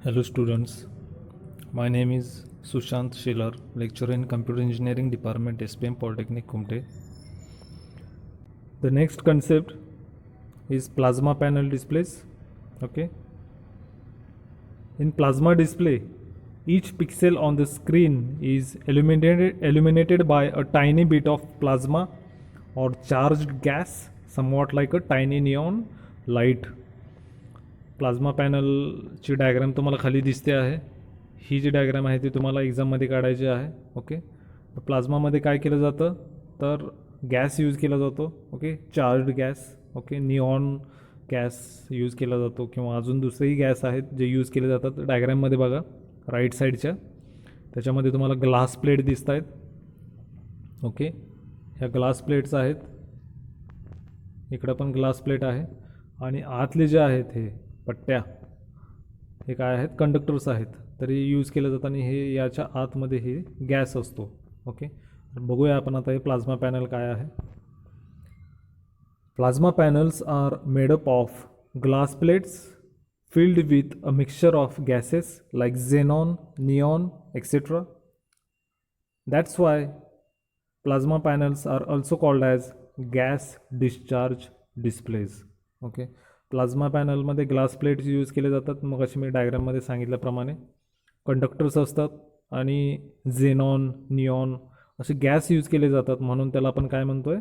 Hello students, my name is Sushant Shelar, lecturer in Computer Engineering Department, SPM Polytechnic Kumte. The next concept is plasma panel displays. Okay. In plasma display, each pixel on the screen is illuminated by a tiny bit of plasma or charged gas, somewhat like a tiny neon light. Plasma पॅनलची diagram तुम्हाला खाली दिसते आहे. ही जी diagram आहे ती तुम्हाला एक्झाममध्ये काढायची आहे. ओके. प्लाझ्मामध्ये काय केलं जातं तर गॅस यूज केला जातो. Okay. Charged gas. Okay. Neon gas use केला जातो किंवा अजून दुसरेही गॅस आहेत जे यूज केले जातात. डायग्राममध्ये बघा राईट साईडच्या त्याच्यामध्ये तुम्हाला ग्लास प्लेट दिसत आहेत. ओके. ह्या ग्लास प्लेट्स आहेत. इकडं पण ग्लास प्लेट आहे आणि आतले जे आहेत हे पट्ट्या हे काय आहेत कंडक्टर्स आहेत. तरी यूज केलं जातं आणि हे याच्या आतमध्ये हे गॅस असतो. ओके. बघूया आपण आता हे प्लाझ्मा पॅनल काय आहे. Plasma panels are made up of glass plates filled with a mixture of gases like xenon, neon, etc. That's why plasma panels are also called as gas discharge displays. Okay. Plasma पॅनलमध्ये glass plates use केले जातात. मग अशी मी डायग्राममध्ये सांगितल्याप्रमाणे conductors असतात आणि xenon, neon असे गॅस यूज केले जातात. म्हणून त्याला आपण काय म्हणतो आहे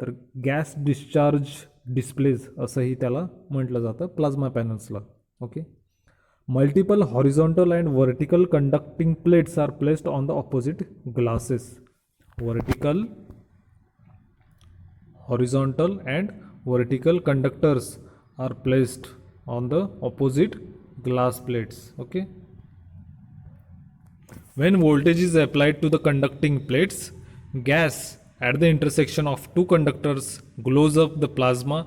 तर गॅस डिस्चार्ज डिस्प्लेज असंही त्याला म्हटलं जातं प्लाझ्मा पॅनल्सला. Okay. Multiple horizontal and vertical conducting plates are placed on the opposite glasses. Vertical, horizontal and vertical conductors are placed on the opposite glass plates. Okay. When voltage is applied to the conducting plates, gas at the intersection of two conductors glows up the plasma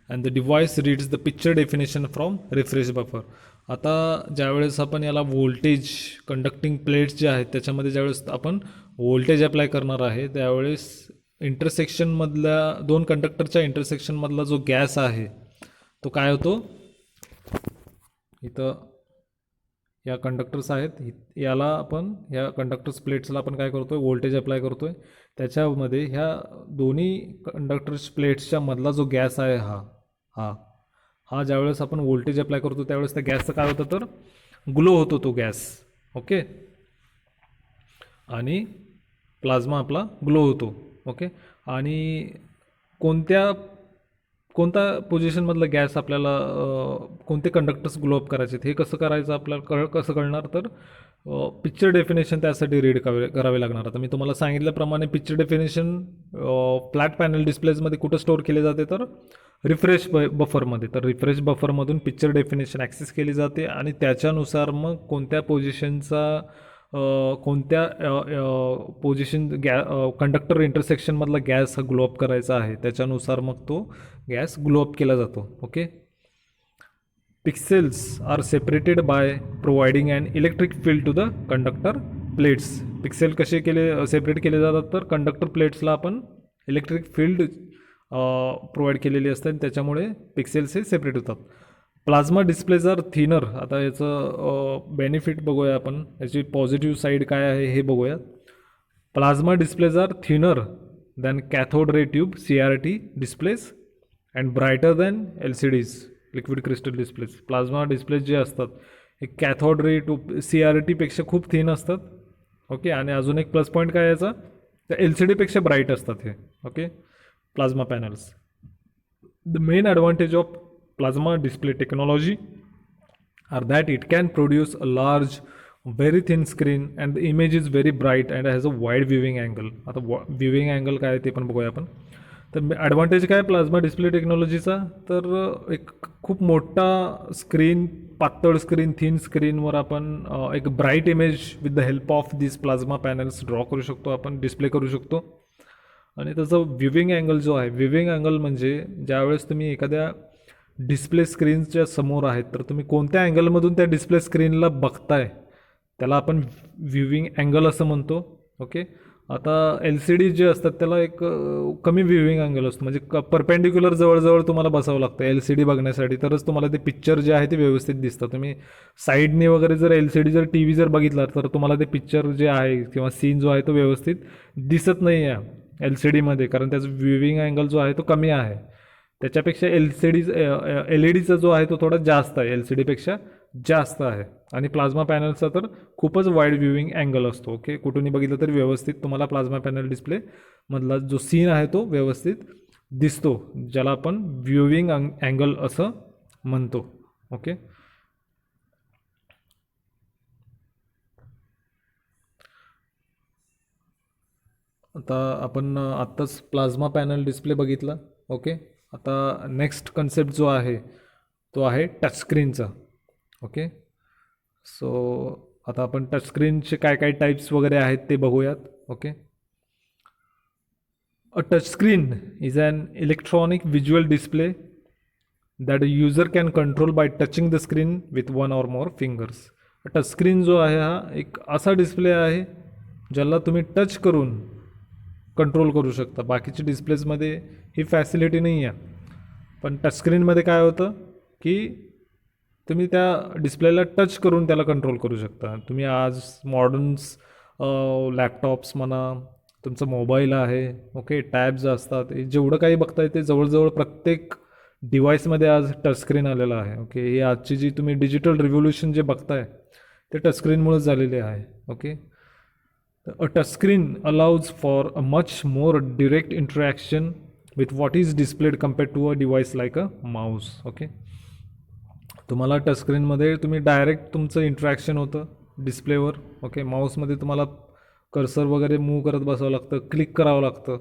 and the device reads the picture definition from refresh buffer. आता ज्यावेळेस आपण याला voltage conducting plates जे आहेत त्याच्यामध्ये ज्यावेळेस आपण voltage apply करणार आहे त्यावेळेस इंटरसेक्शनमधल्या दोन कंडक्टरच्या इंटरसेक्शनमधला जो गॅस आहे तो काय होतो. इथं या कंडक्टर्स आहेत याला आपण ह्या कंडक्टर्स प्लेट्सला आपण काय करतो आहे व्होल्टेज अप्लाय करतो आहे. त्याच्यामध्ये ह्या दोन्ही कंडक्टर्स प्लेट्सच्या मधला जो गॅस आहे हा ज्यावेळेस आपण व्होल्टेज अप्लाय करतो त्यावेळेस त्या गॅसचं काय होतं तर ग्लो होतो तो गॅस. ओके. आणि प्लाझ्मा आपला ग्लो होतो. ओके. आणि कोणत्या पोझिशनमधला गॅस आपल्याला कोणते कंडक्टर्स ग्लो अप करायचे हे कसं करायचं आपल्याला कसं कळणार तर पिक्चर डेफिनेशन त्यासाठी रीड करावे लागणार. आता मी तुम्हाला सांगितल्याप्रमाणे पिक्चर डेफिनेशन फ्लॅट पॅनल डिस्प्लेजमध्ये कुठं स्टोअर केले जाते तर रिफ्रेश बफरमध्ये. तर रिफ्रेश बफरमधून पिक्चर डेफिनेशन ॲक्सेस केली जाते आणि त्याच्यानुसार मग कोणत्या पोझिशनचा कोणत्या पोझिशन कंडक्टर इंटरसेक्शनमधला गॅस हा ग्लोअप करायचा आहे त्याच्यानुसार मग तो गॅस ग्लोअप केला जातो. Okay. Pixels are separated by providing and electric field to the conductor plates. Pixel कसे सेपरेट केले जातात तर कंडक्टर प्लेट्सला आपण इलेक्ट्रिक फील्ड प्रोव्हाइड केलेली असते आणि त्याच्यामुळे पिक्सेल्स हे सेपरेट होतात. Plasma displays are thinner. आता याचं बेनिफिट बघूया आपण, याची पॉझिटिव्ह साईड काय आहे हे बघूया. Plasma displays are thinner than cathode ray tube CRT displays and brighter than LCDs liquid crystal displays. Plasma displays जे असतात हे कॅथोड रे ट्यूब CRTपेक्षा खूप थिन असतात. ओके. आणि अजून एक प्लस पॉईंट काय याचा तर LCDपेक्षा ब्राईट असतात हे. Okay. Plasma panels. The main advantage of plasma display technology are that it can produce a large very thin screen and the image is very bright and has a wide viewing angle. आता viewing angle काय ते पण बघूया आपण. तर advantage काय plasma display टेक्नॉलॉजीचा तर एक खूप मोठा स्क्रीन, पातळ स्क्रीन, थिन स्क्रीनवर आपण एक bright image with the help of this plasma panels draw करू शकतो, आपण डिस्प्ले करू शकतो. आणि त्याचा व्ह्यूविंग अँगल जो आहे, व्ह्यूविंग अँगल म्हणजे ज्यावेळेस तुम्ही एखाद्या डिस्प्ले स्क्रीनच्या समोर आहेत तर तुम्ही कोणत्या अँगलमधून त्या डिस्प्ले स्क्रीनला बघताय त्याला आपण व्ह्यूविंग अँगल असं म्हणतो. ओके. आता एल सी डी जे असतात त्याला एक कमी व्ह्यूइंग अँगल असतो, म्हणजे परपेंडिक्युलर जवळजवळ तुम्हाला बसावं लागतं एल सी डी बघण्यासाठी, तरच तुम्हाला ते पिक्चर जे आहे ते व्यवस्थित दिसतं. तुम्ही साईडने वगैरे जर एल सी डी जर टी व्ही जर बघितला तर तुम्हाला ते पिक्चर जे आहे किंवा सीन जो आहे तो व्यवस्थित दिसत नाही आहे एल सी डीमध्ये, कारण त्याचा व्ह्यूइंग अँगल जो आहे तो कमी आहे. त्याच्यापेक्षा एल ई डीचा जो आहे तो थोडा जास्त आहे, एल सी डीपेक्षा जास्त आहे. आणि प्लाझ्मा पॅनलचा तर खूपच वाईड व्ह्यूइंग अँगल असतो. ओके, कुठूनही बघितलं तर व्यवस्थित तुम्हाला प्लाझ्मा पॅनल डिस्प्ले मधला जो सीन आहे तो व्यवस्थित दिसतो, ज्याला आपण व्ह्यूइंग अँगल असं म्हणतो. ओके, आता आपण आत्ताच प्लाझ्मा पॅनल डिस्प्ले बघितला. ओके, आता नेक्स्ट कन्सेप्ट जो आहे तो आहे टचस्क्रीनचा. ओके, सो आता आपण टचस्क्रीनचे काय काय टाईप्स वगैरे आहेत ते बघूयात. Okay, a touchscreen is an electronic visual display that a user can control by touching the screen with one or more fingers. Touchscreen जो आहे हा एक असा डिस्प्ले आहे ज्याला तुम्ही टच करून कंट्रोल करू शकता. बाकीच्या डिस्प्लेजमध्ये ही फॅसिलिटी नाही आहे, पण टचस्क्रीनमध्ये काय होतं की तुम्ही त्या डिस्प्लेला टच करून त्याला कंट्रोल करू शकता. तुम्ही आज मॉडर्न्स लॅपटॉप्स म्हणा, तुमचा मोबाईल आहे, ओके, टॅब्स असतात, हे जेवढं काही बघताय ते जवळजवळ प्रत्येक डिव्हाइसमध्ये आज टचस्क्रीन आलेलं आहे. ओके, ही आजची जी तुम्ही डिजिटल रिव्होल्युशन जे बघताय ते टचस्क्रीनमुळेच झालेले आहे. Okay, a touchscreen allows for a much more direct interaction with what is displayed compared to a device like a mouse. Okay, तुम्हाला टचस्क्रीनमध्ये तुम्ही डायरेक्ट तुमचं इंट्रॅक्शन होतं डिस्प्लेवर. ओके, माऊसमध्ये तुम्हाला कर्सर वगैरे मूव्ह करत बसावं लागतं, क्लिक करावं लागतं.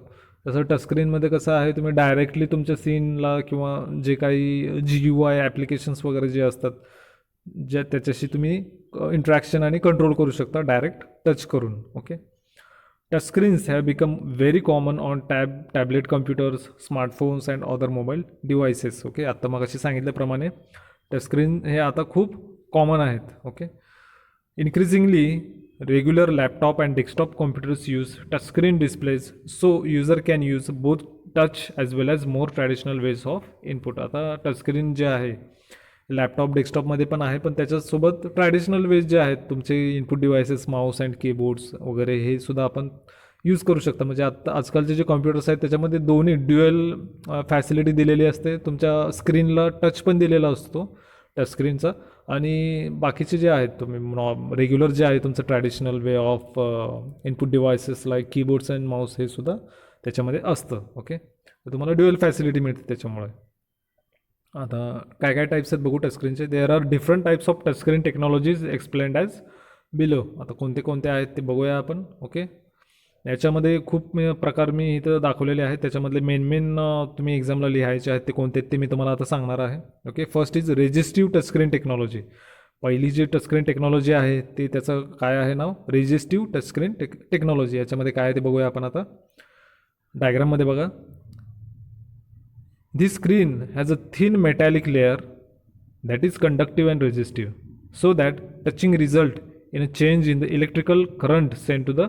तसं टचस्क्रीनमध्ये कसं आहे, तुम्ही डायरेक्टली तुमच्या सीनला किंवा जे काही GUI ॲप्लिकेशन्स वगैरे जे असतात ज्या त्याच्याशी तुम्ही इंट्रॅक्शन आणि कंट्रोल करू शकता डायरेक्ट टच करून. Okay, touchscreens have become very common on tablet computers, smartphones and other mobile devices. Okay, आत्ता मग अशी सांगितल्याप्रमाणे टचस्क्रीन हे आता खूप कॉमन आहेत. Okay, increasingly regular laptop and desktop computers use touchscreen displays, so user can use both touch as well as more traditional ways of input. आता touchscreen जे आहे लॅपटॉप डेस्कटॉपमध्ये पण आहे, पण त्याच्यासोबत ट्रॅडिशनल वेज जे आहेत तुमचे input devices, Mouse and keyboards वगैरे हे सुद्धा आपण यूज करू शकता. म्हणजे आत्ता आजकालचे जे कॉम्प्युटर्स आहेत त्याच्यामध्ये दोन्ही ड्युएल फॅसिलिटी दिलेली असते. तुमच्या स्क्रीनला टच पण दिलेला असतो टचस्क्रीनचा, आणि बाकीचे जे आहेत तुम्ही रेग्युलर जे आहे तुमचं traditional way of input devices like keyboards and Mouse हे सुद्धा त्याच्यामध्ये असतं. ओके, तर तुम्हाला ड्युएल फॅसिलिटी मिळते त्याच्यामुळे. आता काय काय टाईप्स आहेत बघू टचस्क्रीनचे. There are different types of touchscreen technologies explained as below. आता कोणते कोणते आहेत ते बघूया आपण. ओके, याच्यामध्ये खूप प्रकार मी इथं दाखवलेले आहेत. त्याच्यामधले मेन तुम्ही एक्झामला लिहायचे आहेत ते कोणते ते मी तुम्हाला आता सांगणार आहे. Okay, first is resistive touchscreen technology. पहिली जी टचस्क्रीन टेक्नॉलॉजी आहे ते त्याचं काय आहे नाव, रेजिस्टिव्ह टचस्क्रीन टेक्नॉलॉजी. याच्यामध्ये काय आहे ते बघूया आपण आता. डायग्राममध्ये बघा. This screen has a thin metallic layer that is conductive and resistive, so that touching result in a change in the electrical current sent to the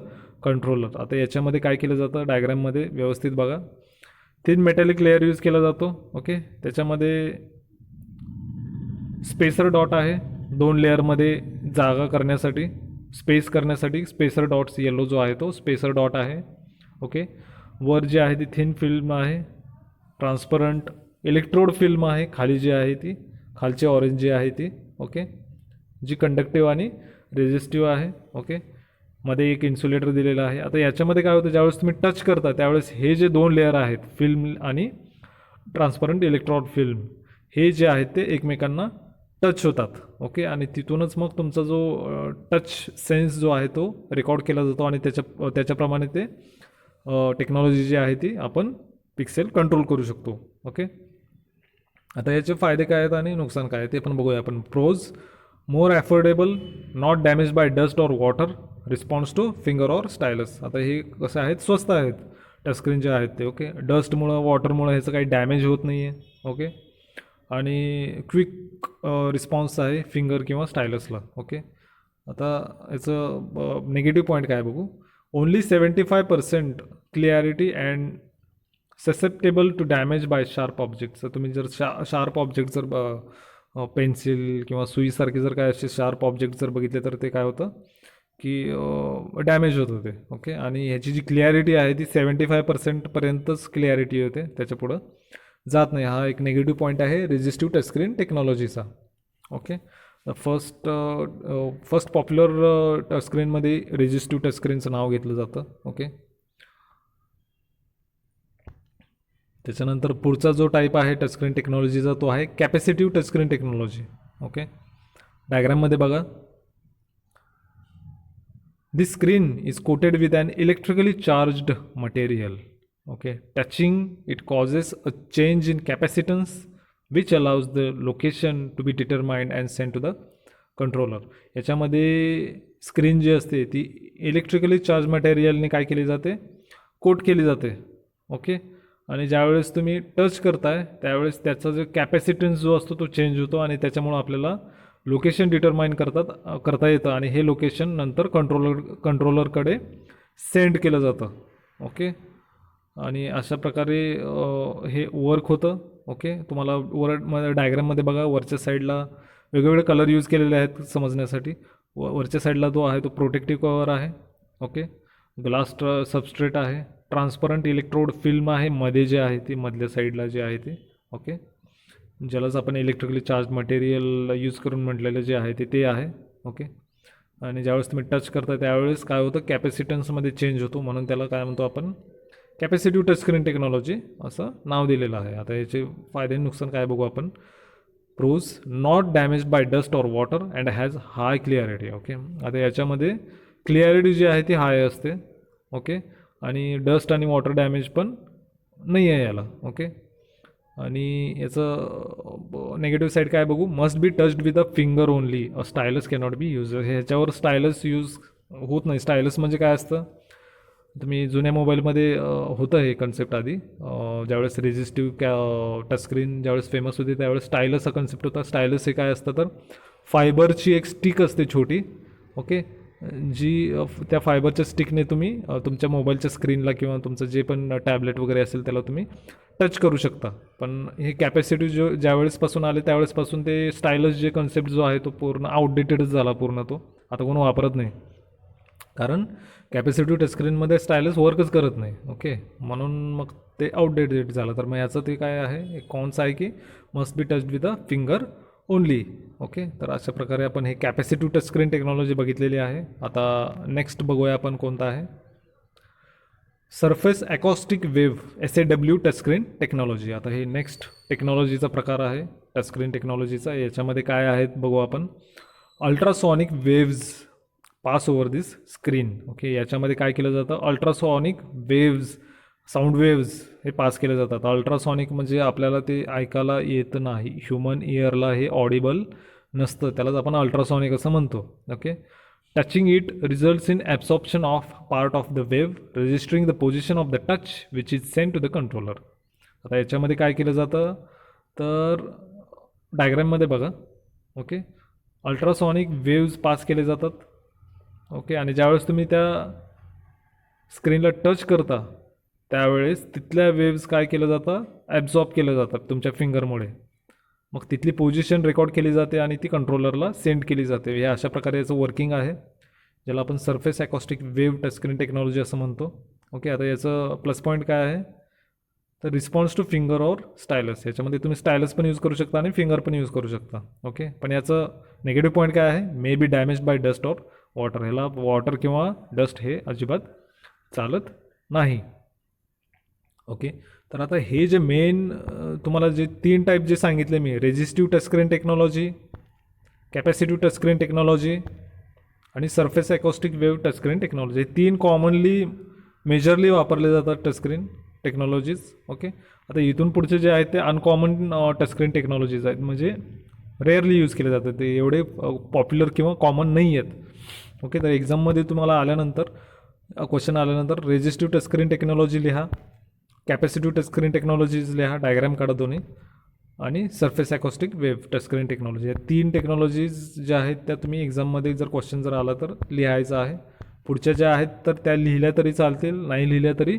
controller. आता याच्यामध्ये काय केलं जातं डायग्राममध्ये व्यवस्थित बघा. थिन मेटॅलिक लेअर यूज केला जातो. ओके, त्याच्यामध्ये स्पेसर डॉट आहे, 2 लेअरमध्ये जागा करण्यासाठी, स्पेस करण्यासाठी स्पेसर डॉट्स, येलो जो आहे तो स्पेसर डॉट आहे. ओके, वर जे आहे ती थिन फिल्म आहे, ट्रान्सपरंट इलेक्ट्रोड फिल्म आहे, खाली जी आहे ती खालची ऑरेंज जी आहे ती. ओके, जी कंडक्टिव्ह आणि रेजिस्टिव्ह आहे. ओके, मध्ये एक इन्सुलेटर दिलेला आहे. आता याच्यामध्ये काय होतं, ज्यावेळेस तुम्ही टच करता त्यावेळेस हे जे 2 लेअर आहेत, फिल्म आणि ट्रान्सपरंट इलेक्ट्रोड फिल्म, हे जे आहेत ते एकमेकांना टच होतात. ओके, आणि तिथूनच मग तुमचा जो टच सेन्स जो आहे तो रेकॉर्ड केला जातो, आणि त्याच्याप्रमाणे ते टेक्नॉलॉजी जी आहे ती आपण पिक्सेल कंट्रोल करू शकतो. ओके, आता याचे फायदे काय आहेत आणि नुकसान काय आहे ते पण बघूया आपण. Pros, more affordable, not damage by dust or water, response to finger or stylus. आता हे कसं आहेत, स्वस्त आहेत टचस्क्रीन जे आहेत ते. ओके, डस्टमुळं वॉटरमुळं ह्याचं काही डॅमेज होत नाही आहे. ओके, आणि क्विक रिस्पॉन्स आहे फिंगर किंवा स्टायलसला. ओके, आता याचं निगेटिव्ह पॉईंट काय बघू. Only 75% clarity and susceptible to damage by sharp objects. तर तुम्ही जर शार्प ऑब्जेक्ट जर पेन्सिल किंवा सुईसारखे जर काय असे शार्प ऑब्जेक्ट जर बघितले तर ते काय होतं की डॅमेज होतं ते. ओके, आणि ह्याची जी क्लिअरिटी आहे ती 75%पर्यंतच क्लिअरिटी होते, त्याच्या पुढं जात नाही. हा एक निगेटिव्ह पॉईंट आहे रेजिस्टिव्ह टचस्क्रीन टेक्नॉलॉजीचा. ओके, फर्स्ट पॉप्युलर टचस्क्रीनमध्ये रेजिस्टिव्ह टचस्क्रीनचं नाव घेतलं जातं. ओके, त्याच्यानंतर पुढचा जो टाईप आहे टचस्क्रीन टेक्नॉलॉजीचा तो आहे कॅपॅसिटिव्ह टचस्क्रीन टेक्नॉलॉजी. ओके, डायग्राममध्ये बघा, this screen is coated with an electrically charged material. Okay, touching it causes a change in capacitance which allows the location to be determined and send to the controller. याच्यामध्ये screen जी असते ती electrically charge मटेरियलने काय केली जाते, coat केली जाते. Okay, आणि ज्यावेळेस तुम्ही टच करताय त्यावेळेस त्याचा जो कॅपॅसिटन्स जो असतो तो चेंज होतो आणि त्याच्यामुळं आपल्याला लोकेशन डिटरमाइन करता येतं आणि हे लोकेशन नंतर कंट्रोलरकडे सेंड केलं जातं. ओके, आणि अशा प्रकारे हे वर्क होतं. ओके, तुम्हाला वर डायग्राममध्ये बघा, वरच्या साईडला वेगवेगळे कलर यूज केलेले आहेत समजण्यासाठी. वरच्या साईडला जो आहे तो प्रोटेक्टिव्ह कवर आहे. ओके, ग्लास सबस्ट्रेट आहे, ट्रान्सपरंट इलेक्ट्रोड फिल्म आहे मध्ये जे आहे ती मधल्या साईडला जे आहे ते. ओके, ज्यालाच आपण इलेक्ट्रिकली चार्ज मटेरियल यूज करून म्हटलेलं जे आहे ते आहे. ओके, आणि ज्यावेळेस तुम्ही टच करता त्यावेळेस काय होतं, कॅपॅसिटन्समध्ये चेंज होतो, म्हणून त्याला काय म्हणतो आपण, कॅपॅसिटिव्ह टचस्क्रीन टेक्नॉलॉजी असं नाव दिलेलं आहे. आता याचे फायदे नुकसान काय बघू आपण. Pros not damage by dust or water and has high clarity. Okay, आता याच्यामध्ये क्लिअरिटी जी आहे ती हाय असते. ओके, आणि डस्ट आणि वॉटर डॅमेज पण नाही आहे याला. ओके, आणि याचं नेगेटिव्ह साईड काय बघू, must be touched with a finger only, a stylus cannot be use. ह्याच्यावर स्टायलस यूज होत नाही. स्टायलस म्हणजे काय असतं, तुम्ही जुन्या मोबाईलमध्ये होतं हे कन्सेप्ट आधी, ज्यावेळेस रेजिस्टिव्ह टचस्क्रीन ज्यावेळेस फेमस होती त्यावेळेस स्टायलस हा कन्सेप्ट होता. स्टायलस हे काय असतं तर फायबरची एक स्टिक असते छोटी. ओके, जी त्या फायबरच्या स्टिकने तुम्ही तुमच्या मोबाईलच्या स्क्रीनला किंवा तुमचं जे पण टॅबलेट वगैरे असेल त्याला तुम्ही टच करू शकता. पण हे कॅपॅसिटी जो ज्यावेळेसपासून आले त्यावेळेसपासून ते स्टायलस जे कन्सेप्ट जो आहे तो पूर्ण आउटडेटेडच झाला पूर्ण. तो आता कोण वापरत नाही, कारण कॅपॅसिटिव्ह टचस्क्रीनमध्ये स्टायलस वर्कच करत नाही. ओके, म्हणून मग ते आउटडेटेड झालं. तर मग याचं ते काय आहे, एक कॉन्स आहे की must be touched with a finger only. Okay, तर अशा प्रकारे आपण हे कॅपॅसिटिव्ह टचस्क्रीन टेक्नॉलॉजी बघितलेली आहे. आता नेक्स्ट बघूया आपण कोणता आहे, surface acoustic wave SAW touchscreen technology. आता हे नेक्स्ट टेक्नॉलॉजीचा प्रकार आहे टचस्क्रीन टेक्नॉलॉजीचा. याच्यामध्ये काय आहेत बघू आपण. अल्ट्रासॉनिक वेव्ज पास ओव्हर दिस स्क्रीन. ओके, याच्यामध्ये काय केलं जातं, अल्ट्रासॉनिक वेव्ज, साऊंड वेव्ज हे पास केले जातात. अल्ट्रासॉनिक म्हणजे आपल्याला ते ऐकायला येत नाही, ह्युमन इयरला हे ऑडिबल नसतं, त्यालाच आपण अल्ट्रासॉनिक असं म्हणतो. Okay, touching it results in absorption of part of the wave registering the position of the touch which is send to the controller. आता याच्यामध्ये काय केलं जातं तर डायग्राममध्ये बघा. ओके, अल्ट्रासॉनिक वेव्ज पास केले जातात. ओके, आणि ज्यावेळेस तुम्ही त्या स्क्रीनला टच करता त्यावेळेस तिथल्या वेव्ज काय केलं जातं, ॲब्झॉर्ब केलं जातात तुमच्या फिंगरमुळे. मग तिथली पोझिशन रेकॉर्ड केली जाते आणि ती कंट्रोलरला सेंड केली जाते. हे अशा प्रकारे याचं वर्किंग आहे, ज्याला आपण surface acoustic wave touchscreen technology असं म्हणतो. ओके, आता याचं प्लस पॉईंट काय आहे तर response to finger or stylus. याच्यामध्ये तुम्ही स्टायलस पण यूज करू शकता आणि फिंगर पण यूज करू शकता. ओके, पण याचं निगेटिव्ह पॉईंट काय आहे, may be damage by dust or water. ह्याला वॉटर किंवा डस्ट हे अजिबात चालत नाही. ओके, तर आता हे जे मेन तुम्हाला जे 3 टाईप जे सांगितले मी, resistive touchscreen technology, capacitive touchscreen technology आणि surface acoustic wave touchscreen technology, हे 3 कॉमनली मेजरली वापरले जातात टचस्क्रीन टेक्नॉलॉजीज. ओके, आता इथून पुढचे जे आहेत ते अनकॉमन टचस्क्रीन टेक्नॉलॉजीज आहेत, म्हणजे रेअरली यूज केले जातात, ते एवढे पॉप्युलर किंवा कॉमन नाही आहेत. ओके, तर एक्झाममध्ये तुम्हाला आल्यानंतर क्वेश्चन आल्यानंतर रेजिस्टिव्ह टचस्क्रीन टेक्नॉलॉजी लिहा, कॅपॅसिटिव्ह टचस्क्रीन टेक्नॉलॉजीज लिहा, डायग्राम काढा दोन्ही, आणि surface acoustic wave touchscreen technology. या 3 टेक्नॉलॉजीज ज्या आहेत त्या तुम्ही एक्झाममध्ये जर क्वेश्चन जर आला तर लिहायचं आहे. पुढच्या ज्या आहेत तर त्या लिहिल्या तरी चालतील, नाही लिहिल्या तरी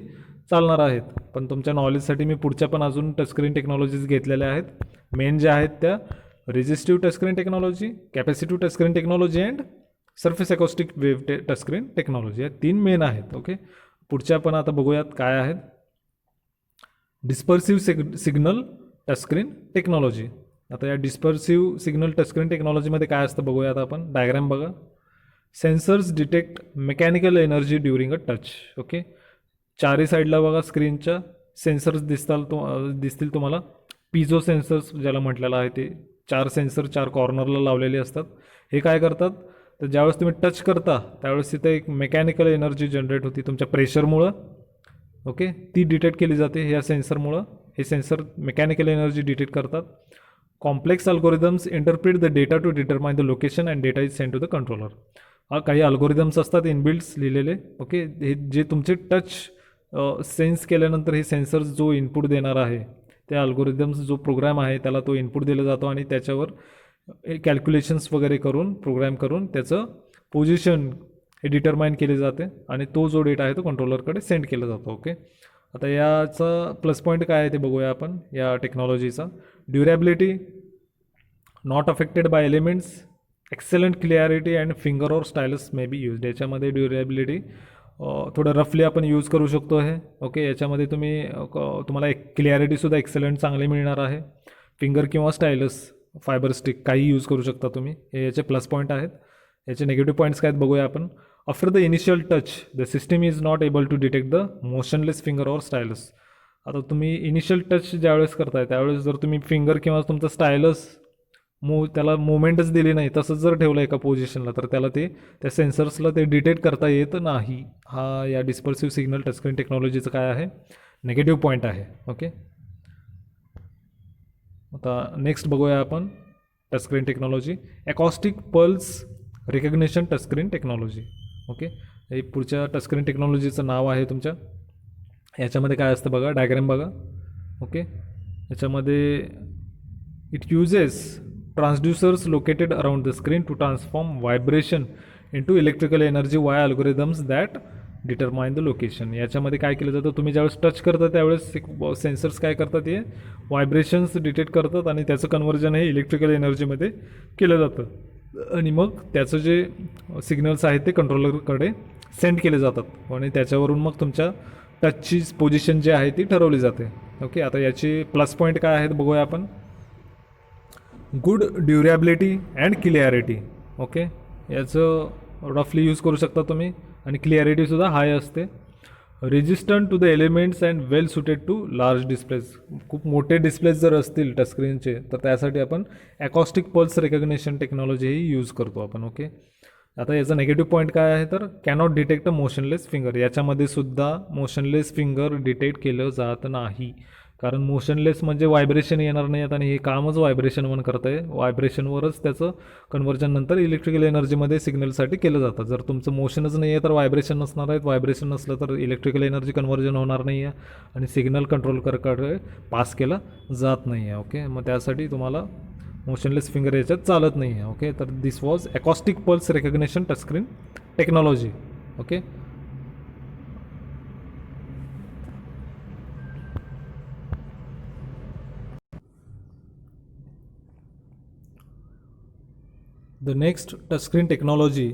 चालणार आहेत. पण तुमच्या नॉलेजसाठी मी पुढच्या पण अजून टचस्क्रीन टेक्नॉलॉजीज घेतलेल्या आहेत. मेन ज्या आहेत त्या resistive touchscreen technology, capacitive touchscreen technology and surface acoustic wave touchscreen technology, या 3 मेन आहेत. ओके, पुढच्या पण आता बघूयात काय आहेत. डिस्पर्सिव्ह सिग्नल टचस्क्रीन टेक्नॉलॉजी. आता या डिस्पर्सिव्ह सिग्नल टचस्क्रीन टेक्नॉलॉजीमध्ये काय असतं बघूयात आपण. डायग्राम बघा. Sensors detect mechanical energy during a touch. Okay, चारही साईडला बघा स्क्रीनच्या सेन्सर्स दिसतील तुम्हाला. पिझो सेन्सर्स ज्याला म्हटलेलं आहे ते 4 सेन्सर 4 कॉर्नरला लावलेले असतात. हे काय करतात तर ज्यावेळेस तुम्ही टच करता त्यावेळेस तिथे एक मेकॅनिकल एनर्जी जनरेट होती तुमच्या प्रेशरमुळं. ओके, ती डिटेक्ट केली जाते ह्या सेन्सरमुळं. हे सेन्सर मेकॅनिकल एनर्जी डिटेक्ट करतात. Complex algorithms interpret the data to determine the location and data is send to the controller. काही अल्गोरिदम्स असतात इनबिल्ट्स लिहिलेले. ओके, हे जे तुमचे टच सेन्स केल्यानंतर हे सेन्सर्स जो इनपुट देणार आहे त्या अल्गोरिदम्स जो प्रोग्राम आहे त्याला तो इनपुट दिला जातो आणि त्याच्यावर कॅल्क्युलेशन्स वगैरे करून प्रोग्राम करून त्याचं पोझिशन हे डिटरमाइन केले जाते आणि तो जो डेटा आहे तो कंट्रोलरकडे सेंड केला जातो. ओके, आता याचा प्लस पॉईंट काय आहे ते बघूया आपण या टेक्नॉलॉजीचा. Durability not affected by elements, एक्सेलंट clarity and finger or stylus may B use. याच्यामध्ये ड्युरेबिलिटी थोडं रफली आपण यूज करू शकतो हे. ओके, याच्यामध्ये तुम्हाला एक क्लिअरिटीसुद्धा एक्सेलंट चांगली मिळणार आहे. फिंगर किंवा स्टायलस फायबर स्टिक काही यूज करू शकता तुम्ही. हे याचे प्लस पॉईंट आहेत. याचे निगेटिव्ह पॉईंट्स काय आहेत बघूया आपण. After the initial touch the system is not able to detect the motionless finger or stylus. आता तुम्ही इनिशियल टच ज्यावेळेस करताय त्यावेळेस जर तुम्ही फिंगर किंवा तुमचं स्टायलस त्याला मुवमेंटच दिली नाही तसंच जर ठेवलं एका पोझिशनला तर त्याला त्या सेन्सर्सला ते डिटेक्ट करता येत नाही. हा या डिस्पर्सिव्ह सिग्नल टचस्क्रीन टेक्नॉलॉजीचं काय आहे निगेटिव्ह पॉईंट आहे. ओके, आता नेक्स्ट बघूया आपण touchscreen technology. Acoustic pulse recognition touchscreen technology. Okay, हे पुढच्या टचस्क्रीन टेक्नॉलॉजीचं नाव आहे तुमच्या. याच्यामध्ये काय असतं बघा, डायग्राम बघा. ओके, याच्यामध्ये it uses transducers located around the screen to transform vibration into electrical energy by algorithms that determine the location. याच्यामध्ये काय केलं जातं, तुम्ही ज्यावेळेस टच करता त्यावेळेस सेन्सर्स काय करतात, हे व्हायब्रेशन्स डिटेक्ट करतात आणि त्याचं कन्वर्जन हे इलेक्ट्रिकल एनर्जीमध्ये केलं जातं आणि मग त्याचं जे सिग्नल्स आहेत ते कंट्रोलरकडे सेंड केले जातात आणि त्याच्यावरून मग तुमच्या टचची पोझिशन जी आहे ती ठरवली जाते. ओके, आता याची प्लस पॉईंट काय आहेत बघूया आपण. Good durability and clarity. Okay, याचं रफली यूज करू शकता तुम्ही आणि क्लिअरिटीसुद्धा हाय असते. Resistant to the elements and well suited to large displays. खूप मोठे डिस्प्लेज जर असतील टचस्क्रीनचे तर त्यासाठी आपण अकॉस्टिक पल्स रिकग्निशन टेक्नॉलॉजी ही यूज करतो आपण. ओके, आता याचा नेगेटिव्ह पॉईंट काय आहे तर कॅनॉट डिटेक्ट अ मोशनलेस फिंगर. याच्यामध्ये सुद्धा मोशनलेस फिंगर डिटेक्ट केलं जात नाही कारण मोशनलेस म्हणजे व्हायब्रेशन येणार नाही आणि हे कामच व्हायब्रेशनवर करतं आहे. व्हायब्रेशनवरच त्याचं कन्वर्जन नंतर इलेक्ट्रिकल एनर्जीमध्ये सिग्नलसाठी केलं जातं. जर तुमचं मोशनच नाही आहे तर व्हायब्रेशन नसणार आहेत. व्हायब्रेशन नसलं तर इलेक्ट्रिकल एनर्जी कन्वर्जन होणार नाही आहे आणि सिग्नल कंट्रोलरकडे पास केलं जात नाही आहे. ओके, मग त्यासाठी तुम्हाला मोशनलेस फिंगर याच्यात चालत नाही आहे. ओके, तर this was acoustic pulse recognition touchscreen technology. Okay, the next touchscreen technology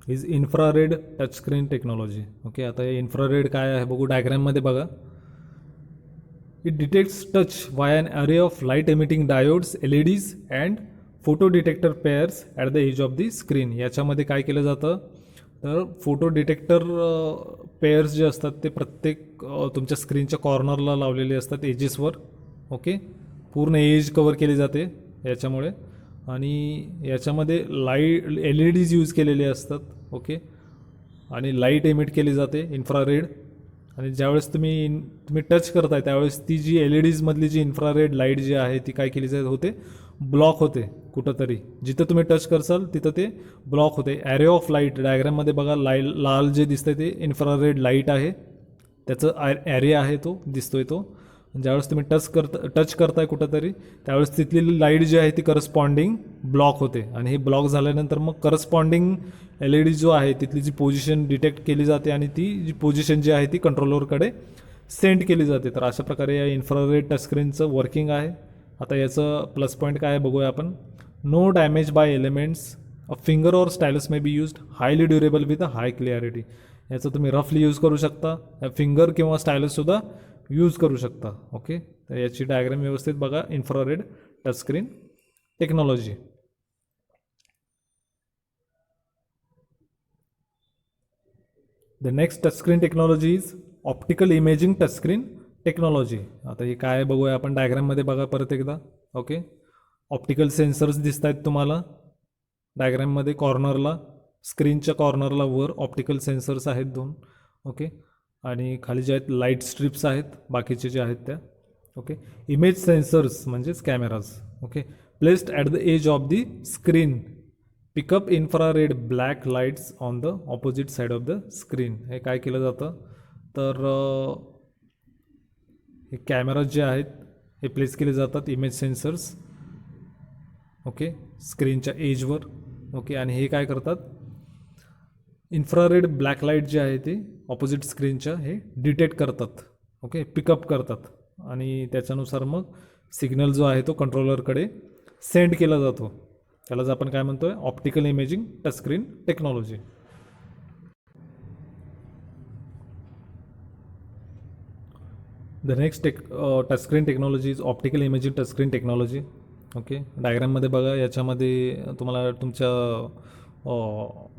is infrared touchscreen technology. Okay, आता हे इन्फ्रारेड काय आहे बघू डायग्राममध्ये बघा. It detects touch by an array of light emitting diodes, LEDs and photo detector pairs at the edge of the screen. याच्यामध्ये काय केलं जातं तर फोटो डिटेक्टर पेअर्स जे असतात ते प्रत्येक तुमच्या स्क्रीनच्या कॉर्नरला लावलेले असतात एजेसवर. ओके, पूर्ण एज कवर केली जाते याच्यामुळे आणि याच्यामध्ये LEDs यूज केलेले असतात. ओके, आणि लाईट एमिट केली जाते इन्फ्रारेड आणि ज्यावेळेस तुम्ही टच करताय त्यावेळेस ती जी LEDs मधली जी इन्फ्रारेड लाईट जी आहे ती काय केली जात होते, ब्लॉक होते कुठंतरी. जिथं तुम्ही टच करसाल तिथं ते ब्लॉक होते. ॲरे ऑफ लाईट डायग्राममध्ये बघा, लाल जे दिसतंय ते इन्फ्रारेड लाईट आहे, त्याचं ॲरे आहे तो दिसतोय तो. ज्यावेळेस तुम्ही टच करताय कुठंतरी त्यावेळेस तिथली लाईट जी आहे ती करस्पॉन्डिंग ब्लॉक होते आणि हे ब्लॉक झाल्यानंतर मग करस्पॉन्डिंग LED जो आहे तिथली जी पोझिशन डिटेक्ट केली जाते आणि ती जी पोझिशन जी आहे ती कंट्रोलरकडे सेंड केली जाते. तर अशा प्रकारे या इन्फ्रारेड टचस्क्रीनचं वर्किंग आहे. आता याचं प्लस पॉईंट काय आहे बघूया आपण. No damage by elements, a finger or stylus may be used, highly durable with a high clarity. याचं तुम्ही रफली यूज करू शकता, फिंगर किंवा स्टायलससुद्धा यूज करू शकता. ओके, तर याची डायग्राम व्यवस्थित बघा. Infrared touchscreen technology. The next touchscreen technology is optical imaging touchscreen technology. आता हे काय बघूया आपण डायग्राममध्ये बघा परत एकदा. ओके, ऑप्टिकल सेन्सर्स दिसत आहेत तुम्हाला डायग्राममध्ये. कॉर्नरला, स्क्रीनच्या कॉर्नरला वर ऑप्टिकल सेन्सर्स आहेत 2. ओके, आणि खाली जे आहेत लाईट स्ट्रिप्स आहेत बाकीचे जे आहेत त्या. ओके, इमेज सेन्सर्स म्हणजेच cameras. Okay, placed at the edge of the screen, pick up infrared black lights on the opposite side of the screen. हे काय केलं जातं तर हे कॅमेराज जे आहेत हे प्लेस केले जातात, इमेज सेन्सर्स. ओके, स्क्रीनच्या एजवर. ओके, आणि हे काय करतात, इन्फ्रारेड ब्लॅक लाईट जे आहे ते ऑपोजिट स्क्रीनच्या हे डिटेक्ट करतात. ओके, पिकअप करतात आणि त्याच्यानुसार मग सिग्नल जो आहे तो कंट्रोलरकडे सेंड केला जातो. त्यालाच आपण काय म्हणतो आहे, optical imaging touchscreen technology. The next touchscreen technology is optical imaging touchscreen technology. Okay, डायग्राममध्ये बघा. याच्यामध्ये तुम्हाला तुमच्या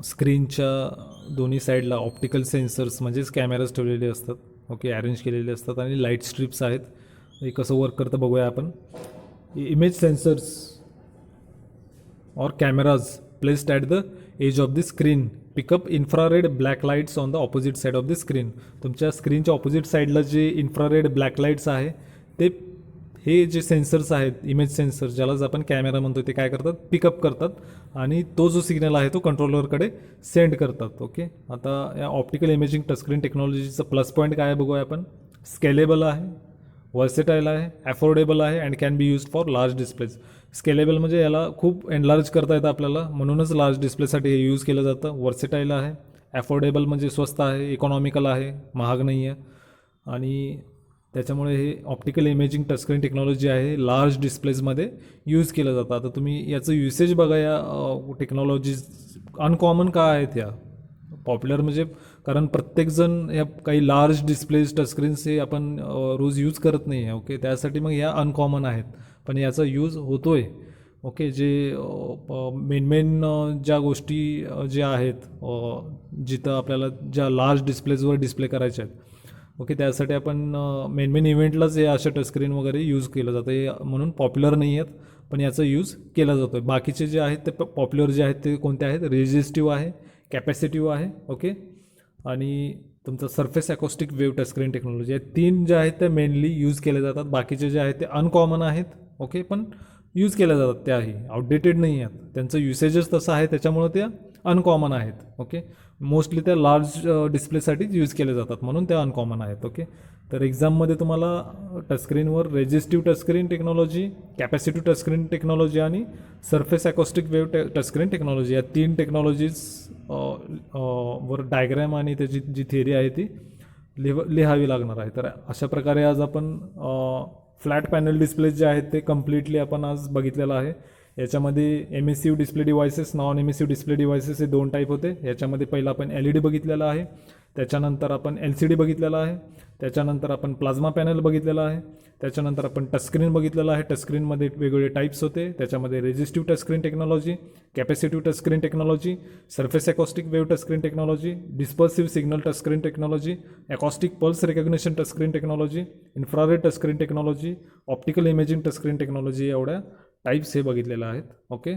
स्क्रीनच्या दोन्ही साईडला ऑप्टिकल सेन्सर्स म्हणजेच कॅमेराज ठेवलेले असतात. ओके, अरेंज केलेले असतात आणि लाईट स्ट्रिप्स आहेत. हे कसं वर्क करतं बघूया आपण. इमेज सेन्सर्स और cameras placed at the edge of the screen pick up infrared black lights on the opposite side of the screen. तुमच्या स्क्रीनच्या ऑपोजिट साईडला जे इन्फ्रारेड ब्लॅक लाईट्स आहे ते हे जे सेन्सर्स आहेत, इमेज सेन्सर्स ज्यालाच आपण कॅमेरा म्हणतो, ते काय करतात, पिकअप करतात आणि तो जो सिग्नल आहे तो कंट्रोलरकडे सेंड करतात. ओके, आता या ऑप्टिकल इमेजिंग टचस्क्रीन टेक्नॉलॉजीचं प्लस पॉईंट काय आहे बघूया आपण. स्केलेबल आहे, वर्सेटाईल आहे, ॲफोर्डेबल आहे and can be use for large displays. Scalable म्हणजे याला खूप एनलार्ज करता येतं आपल्याला, म्हणूनच लार्ज डिस्प्लेसाठी हे यूज केलं जातं. वर्सेटाईल आहे, ॲफोर्डेबल म्हणजे स्वस्त आहे, इकॉनॉमिकल आहे, महाग नाही आहे. आणि त्याच्यामुळे हे ऑप्टिकल इमेजिंग टचस्क्रीन टेक्नॉलॉजी आहे लार्ज डिस्प्लेजमध्ये यूज केलं जातं. आता तुम्ही याचं युसेज बघा. या टेक्नॉलॉजीज अनकॉमन का आहेत या, पॉप्युलर म्हणजे कारण प्रत्येकजण या काही लार्ज डिस्प्लेज टचस्क्रीन्स हे आपण रोज यूज करत नाही आहे. ओके, त्यासाठी मग या अनकॉमन आहेत, पण याचा यूज होतो आहे. ओके, जे मेन ज्या गोष्टी ज्या आहेत जिथं आपल्याला ज्या लार्ज डिस्प्लेजवर डिस्प्ले करायच्या आहेत. ओके, त्यासाठी आपण मेन इव्हेंटलाच हे अशा टचस्क्रीन वगैरे यूज केलं जातं. हे म्हणून पॉप्युलर नाही आहेत, पण याचा यूज केला जातो आहे. बाकीचे जे आहेत ते पॉप्युलर जे आहेत ते कोणते आहेत, रेजिस्टिव्ह आहे, कॅपॅसिटिव्ह आहे. ओके, आणि तुमचं surface acoustic wave touchscreen technology, या 3 ज्या आहेत त्या मेनली यूज केल्या जातात. बाकीचे जे आहेत ते अनकॉमन आहेत. ओके, पण यूज केल्या जातात, त्याही आउटडेटेड नाही आहेत. त्यांचं युसेजच तसं आहे, त्याच्यामुळं त्या अनकॉमन आहेत. ओके, मोस्टली त्या लार्ज डिस्प्लेसाठीच यूज केले जातात, म्हणून त्या अनकॉमन आहेत. ओके, तर एक्झाममध्ये तुम्हाला टचस्क्रीनवर resistive touchscreen technology, capacitive touchscreen technology आणि surface acoustic wave touchscreen technology, या 3 टेक्नॉलॉजीज वर डायग्रॅम आणि त्याची जी थिअरी आहे ती लिहावी लागणार आहे. तर अशा प्रकारे आज आपण फ्लॅट पॅनल डिस्प्लेज जे आहेत ते कम्प्लिटली आपण आज बघितलेलं आहे. याच्यामध्ये emissive display devices, non emissive display devices हे 2 टाईप होते. याच्यामध्ये पहिला आपण LED बघितलेला आहे, त्याच्यानंतर आपण LCD बघितलेला आहे, त्याच्यानंतर आपण प्लाझ्मा पॅनल बघितलेला आहे, त्याच्यानंतर आपण टचस्क्रीन बघितलेला आहे. टचस्क्रीनमध्ये वेगवेगळे टाईप्स होते, त्याच्यामध्ये resistive touchscreen technology, capacitive touchscreen technology, surface acoustic wave touchscreen technology, dispersive signal touchscreen technology, acoustic pulse recognition touchscreen technology, infrared touchscreen technology, optical imaging touchscreen technology, एवढ्या टाईप्स हे बघितलेल्या आहेत. ओके.